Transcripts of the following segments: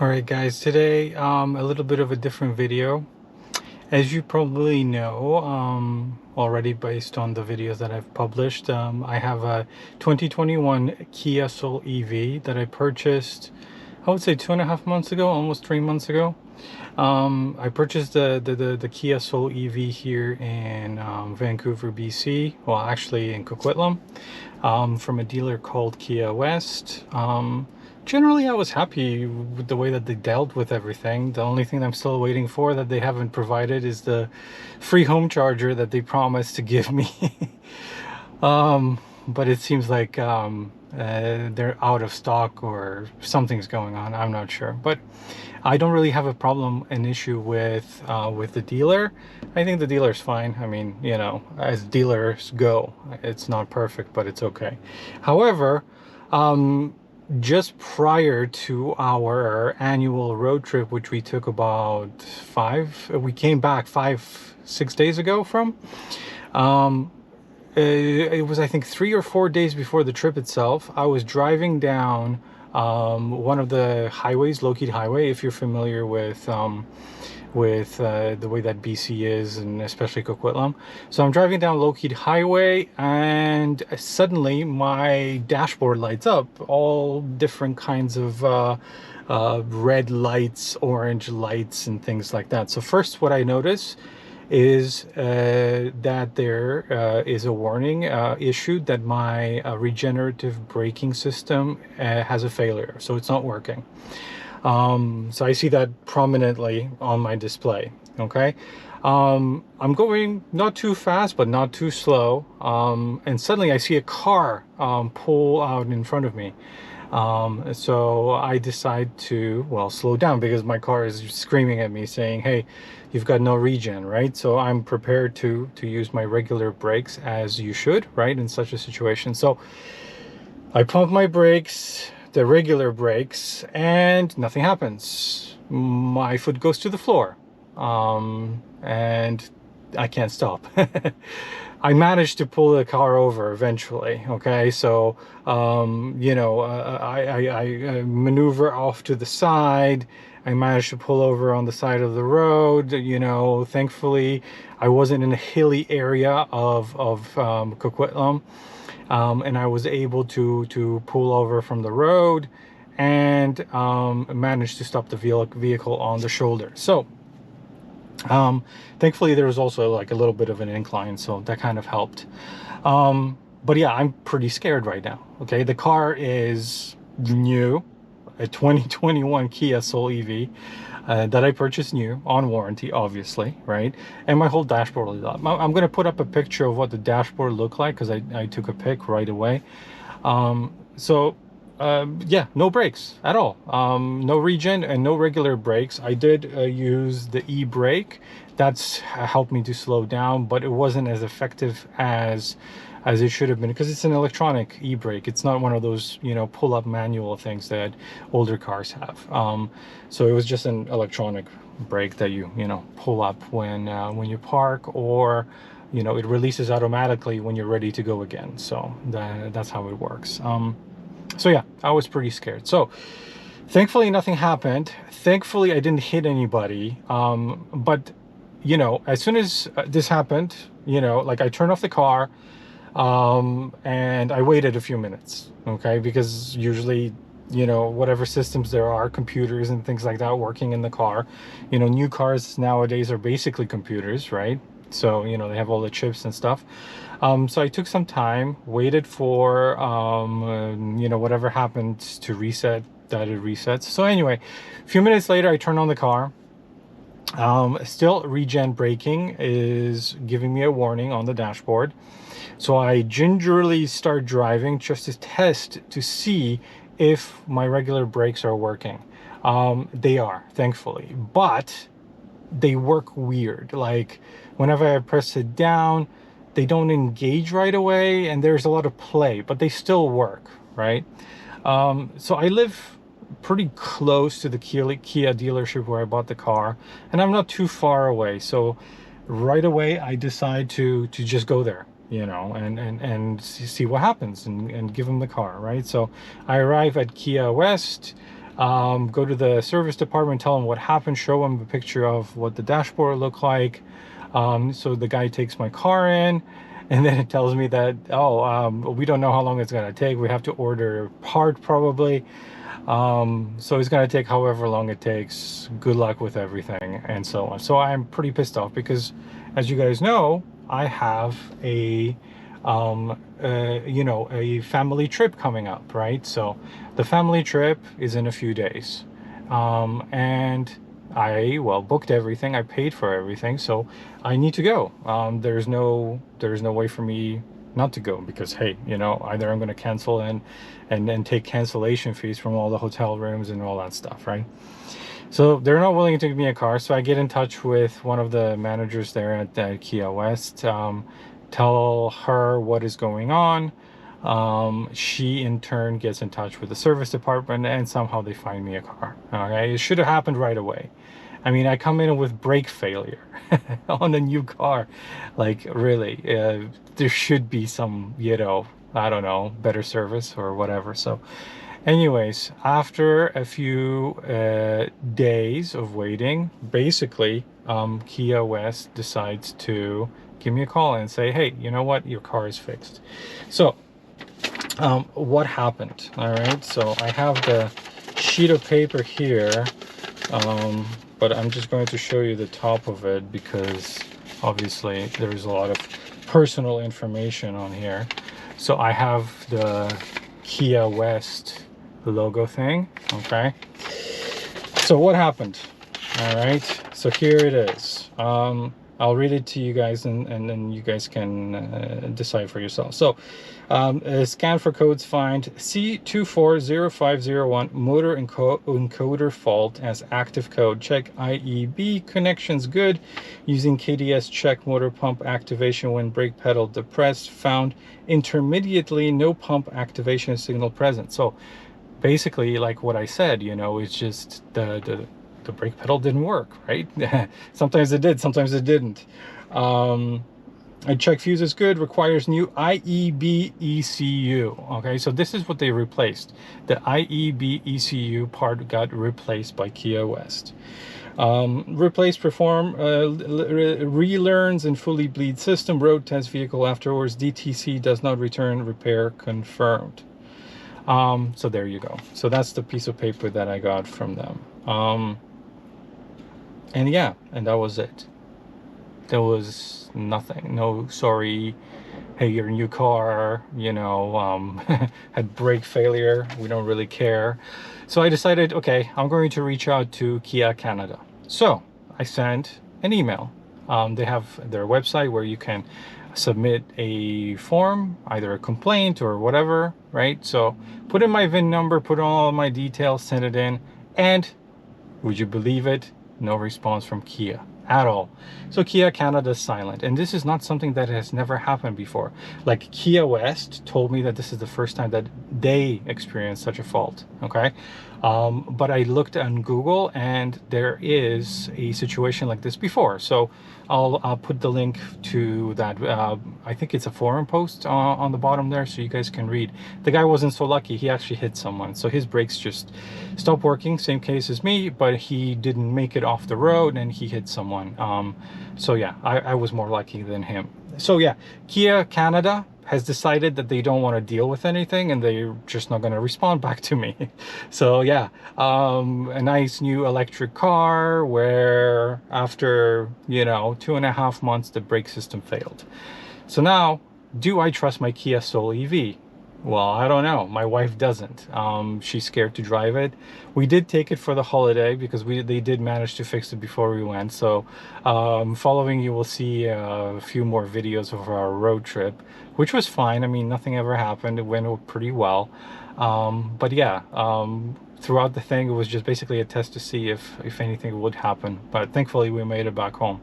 All right, guys, today a little bit of a different video. As you probably know already based on the videos that I've published, I have a 2021 Kia Soul EV that I purchased, I would say 2.5 months ago, almost 3 months ago. I purchased the Kia Soul EV here in Vancouver, BC. Well, actually in Coquitlam, from a dealer called Kia West. Generally, I was happy with the way that they dealt with everything. The only thing I'm still waiting for that they haven't provided is the free home charger that they promised to give me. But it seems like they're out of stock or something's going on. I'm not sure, but I don't really have a problem, an issue with the dealer. I think the dealer's fine. I mean, you know, as dealers go, it's not perfect, but it's okay. However, just prior to our annual road trip, which we took about we came back 5-6 days ago from, it was, I think, 3 or 4 days before the trip itself. I was driving down one of the highways, Lockheed Highway, if you're familiar with the way that BC is, and especially Coquitlam. So I'm driving down Lockheed Highway, and suddenly my dashboard lights up, all different kinds of red lights, orange lights, and things like that. So first, what I notice is that there is a warning issued that my regenerative braking system has a failure, so it's not working. So I see that prominently on my display. Okay, I'm going not too fast but not too slow, and suddenly I see a car pull out in front of me. So I decide to, well, slow down, because my car is screaming at me saying, hey, you've got no regen, right? So I'm prepared to use my regular brakes, as you should, right, in such a situation. So I pump my brakes, the regular brakes, and nothing happens. My foot goes to the floor, and I can't stop. I managed to pull the car over eventually. Okay, so you know, I maneuver off to the side. I managed to pull over on the side of the road. You know, thankfully I wasn't in a hilly area of Coquitlam, and I was able to pull over from the road and managed to stop the vehicle on the shoulder. So thankfully there was also like a little bit of an incline, so that kind of helped. But yeah, I'm pretty scared right now. Okay, the car is new, a 2021 Kia Soul EV that I purchased new on warranty, obviously, right? And my whole dashboard is up. I'm going to put up a picture of what the dashboard looked like, because I took a pic right away. Yeah, no brakes at all, no regen and no regular brakes. I did use the e-brake. That's helped me to slow down, but it wasn't as effective as it should have been, because it's an electronic e-brake. It's not one of those, you know, pull-up manual things that older cars have. So it was just an electronic brake that you know, pull up when you park, or you know, it releases automatically when you're ready to go again. So that's how it works. So yeah, I was pretty scared. So thankfully nothing happened. Thankfully I didn't hit anybody. But you know, as soon as this happened, you know, like, I turned off the car, and I waited a few minutes, okay, because usually, you know, whatever systems there are, computers and things like that working in the car, you know, new cars nowadays are basically computers, right? So, you know, they have all the chips and stuff. So I took some time, waited for, you know, whatever happened to reset, that it resets. So anyway, a few minutes later, I turned on the car. Still, regen braking is giving me a warning on the dashboard. So I gingerly start driving just to test to see if my regular brakes are working. They are, thankfully, but they work weird. Like, whenever I press it down, they don't engage right away, and there's a lot of play, but they still work, right? So I live pretty close to the Kia dealership where I bought the car, and I'm not too far away. So right away I decide to just go there, you know, and see what happens, and give them the car, right? So I arrive at Kia West. Go to the service department, tell them what happened, show them a picture of what the dashboard looked like. So the guy takes my car in, and then it tells me that, oh, we don't know how long it's going to take. We have to order a part probably. So it's going to take however long it takes. Good luck with everything, and so on. So I'm pretty pissed off because, as you guys know, I have a you know, a family trip coming up, right? So the family trip is in a few days, and I, well, booked everything, I paid for everything, so I need to go. There's no way for me not to go, because hey, you know, either I'm going to cancel and take cancellation fees from all the hotel rooms and all that stuff, right? So they're not willing to give me a car, so I get in touch with one of the managers there at Kia West, tell her what is going on. She in turn gets in touch with the service department, and somehow they find me a car. Okay, it should have happened right away. I mean, I come in with brake failure on a new car. Like, really, there should be some, you know, I don't know, better service or whatever. So anyways, after a few days of waiting, basically, Kia West decides to give me a call and say, hey, you know what, your car is fixed. So what happened? All right, so I have the sheet of paper here, but I'm just going to show you the top of it because obviously there's a lot of personal information on here. So I have the Kia West logo thing. Okay, so what happened? All right, so here it is. I'll read it to you guys, and then you guys can decide for yourself. So scan for codes, find C240501 motor encoder fault as active code. Check IEB connections good using KDS. Check motor pump activation when brake pedal depressed. Found intermediately no pump activation signal present. So basically, like what I said, you know, it's just the brake pedal didn't work, right? Sometimes it did, sometimes it didn't. I check fuse is good, requires new IEB ECU. Okay, so this is what they replaced. The IEB ECU part got replaced by Kia West. Replace, perform, relearns and fully bleed system, road test vehicle afterwards, DTC does not return, repair confirmed. So there you go. So that's the piece of paper that I got from them. And yeah, and that was it. There was nothing. No, sorry, hey, your new car, you know, had brake failure. We don't really care. So I decided, okay, I'm going to reach out to Kia Canada. So I sent an email. They have their website where you can submit a form, either a complaint or whatever, right? So put in my VIN number, put in all my details, send it in, and would you believe it? No response from Kia at all. So Kia Canada is silent, and this is not something that has never happened before. Like, Kia West told me that this is the first time that they experienced such a fault. Okay, but I looked on Google and there is a situation like this before. So I'll put the link to that. I think it's a forum post on the bottom there, so you guys can read. The guy wasn't so lucky. He actually hit someone, so his brakes just stopped working. Same case as me, but he didn't make it off the road and he hit someone. So yeah, I was more lucky than him. So yeah, Kia Canada has decided that they don't want to deal with anything, and they're just not going to respond back to me. So yeah, a nice new electric car where after, you know, 2.5 months the brake system failed. So now, do I trust my Kia Soul EV? Well, I don't know. My wife doesn't. She's scared to drive it. We did take it for the holiday because they did manage to fix it before we went. So following, you will see a few more videos of our road trip, which was fine. I mean, nothing ever happened. It went pretty well. But yeah, throughout the thing, it was just basically a test to see if anything would happen. But thankfully, we made it back home.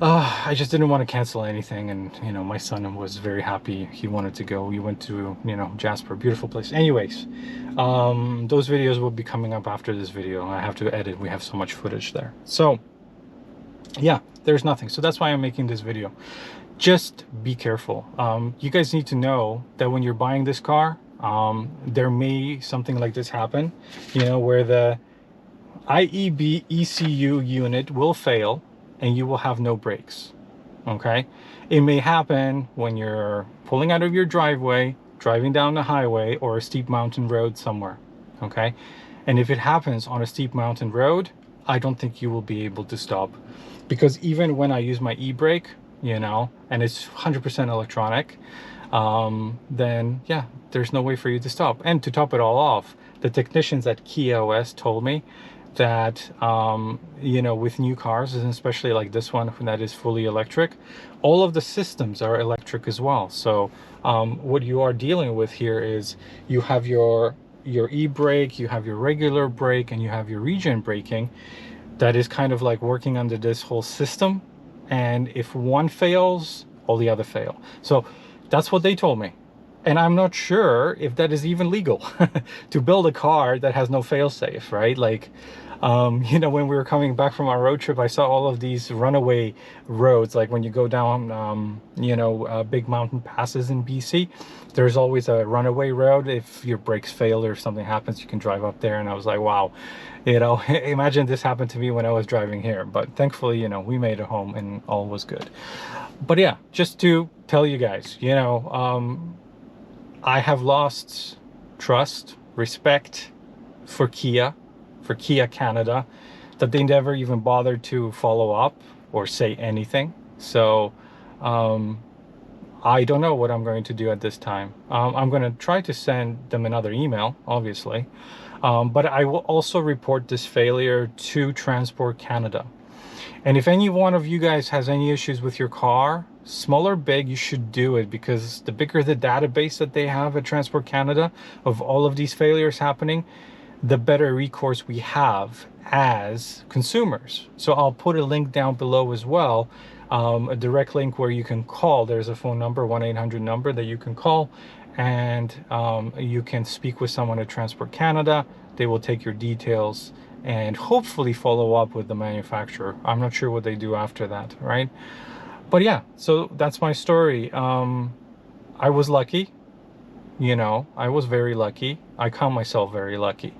I just didn't want to cancel anything, and you know, my son was very happy. He wanted to go. We went to, you know, Jasper, beautiful place. Anyways, those videos will be coming up after this video. I have to edit. We have so much footage there. So yeah, there's nothing. So that's why I'm making this video. Just be careful. You guys need to know that when you're buying this car, There may something like this happen, you know, where the IEB ECU unit will fail and you will have no brakes. Okay, it may happen when you're pulling out of your driveway, driving down the highway or a steep mountain road somewhere. Okay, and if it happens on a steep mountain road, I don't think you will be able to stop, because even when I use my e-brake, you know, and it's 100% electronic, then yeah, there's no way for you to stop. And to top it all off, the technicians at Kia West told me that you know, with new cars, and especially like this one that is fully electric, all of the systems are electric as well. So what you are dealing with here is you have your e-brake, you have your regular brake, and you have your regen braking that is kind of like working under this whole system. And if one fails, all the other fail. So that's what they told me. And I'm not sure if that is even legal to build a car that has no fail-safe, right? Like, you know, when we were coming back from our road trip, I saw all of these runaway roads. Like when you go down, you know, big mountain passes in BC, there's always a runaway road. If your brakes fail or something happens, you can drive up there. And I was like, wow, you know, imagine this happened to me when I was driving here. But thankfully, you know, we made it home and all was good. But yeah, just to tell you guys, you know, I have lost trust, respect for Kia Canada, that they never even bothered to follow up or say anything. So I don't know what I'm going to do at this time. I'm going to try to send them another email, obviously, but I will also report this failure to Transport Canada. And if any one of you guys has any issues with your car, small or big, you should do it, because the bigger the database that they have at Transport Canada of all of these failures happening, the better recourse we have as consumers. So I'll put a link down below as well, a direct link where you can call. There's a phone number, 1-800 number that you can call, and you can speak with someone at Transport Canada. They will take your details and hopefully follow up with the manufacturer. I'm not sure what they do after that, right? But yeah, so that's my story. I was lucky, you know, I was very lucky. I count myself very lucky.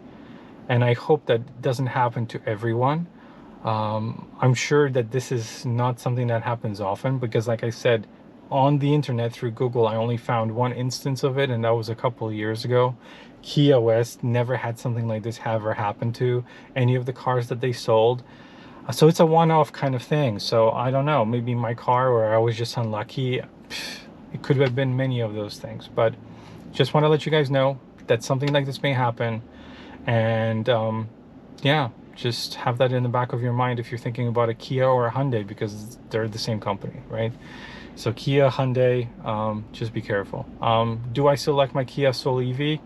And I hope that doesn't happen to everyone. I'm sure that this is not something that happens often, because like I said, on the internet through Google, I only found one instance of it, and that was a couple of years ago. Kia West never had something like this ever happen to any of the cars that they sold. So it's a one-off kind of thing. So I don't know, maybe my car, or I was just unlucky. It could have been many of those things, but just want to let you guys know that something like this may happen. And yeah, just have that in the back of your mind if you're thinking about a Kia or a Hyundai, because they're the same company, right? So Kia, Hyundai, just be careful. Do I still like my Kia Soul EV?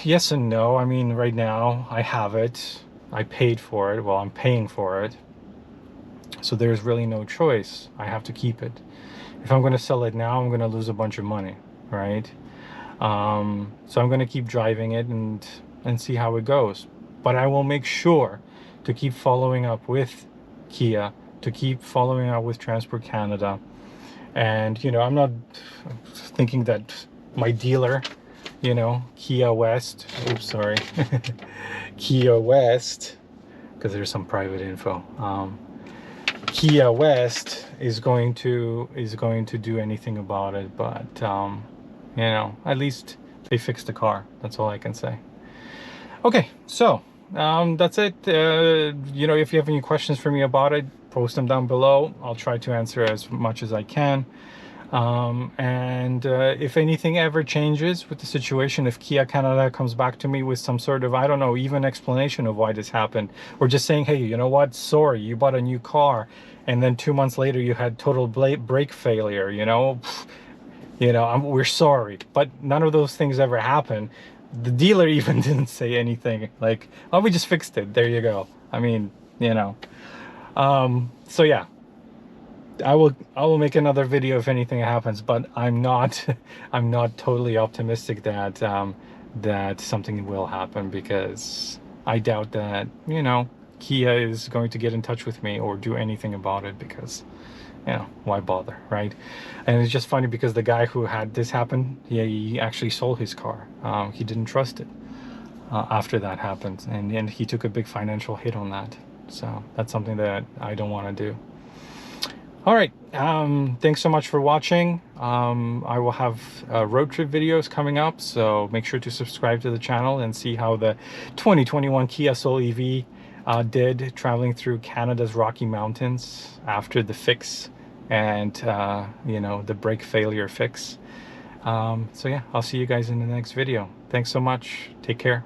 Yes and no. I mean, right now I have it. I paid for it. Well, I'm paying for it. So there's really no choice. I have to keep it. If I'm going to sell it now, I'm going to lose a bunch of money, right? So I'm going to keep driving it and see how it goes. But I will make sure to keep following up with Kia, to keep following up with Transport Canada. And, you know, I'm not thinking that my dealer, you know, Kia West, oops, sorry, Kia West, because there's some private info. Kia West is going to do anything about it, but you know, at least they fixed the car. That's all I can say. Okay, so that's it. You know, if you have any questions for me about it, post them down below. I'll try to answer as much as I can. And if anything ever changes with the situation, if Kia Canada comes back to me with some sort of, I don't know, even explanation of why this happened, or just saying, hey, you know what, sorry, you bought a new car and then 2 months later you had total brake failure, you know, we're sorry. But none of those things ever happened. The dealer even didn't say anything like, oh, we just fixed it, there you go. I mean, you know, so yeah, I will make another video if anything happens, but I'm not totally optimistic that that something will happen, because I doubt that, you know, Kia is going to get in touch with me or do anything about it, because you know, why bother, right? And it's just funny because the guy who had this happen, he actually sold his car. He didn't trust it after that happened, and he took a big financial hit on that. So that's something that I don't want to do. All right, thanks so much for watching. I will have road trip videos coming up, so make sure to subscribe to the channel and see how the 2021 Kia Soul EV did traveling through Canada's Rocky Mountains after the fix and you know, the brake failure fix. So yeah, I'll see you guys in the next video. Thanks so much. Take care.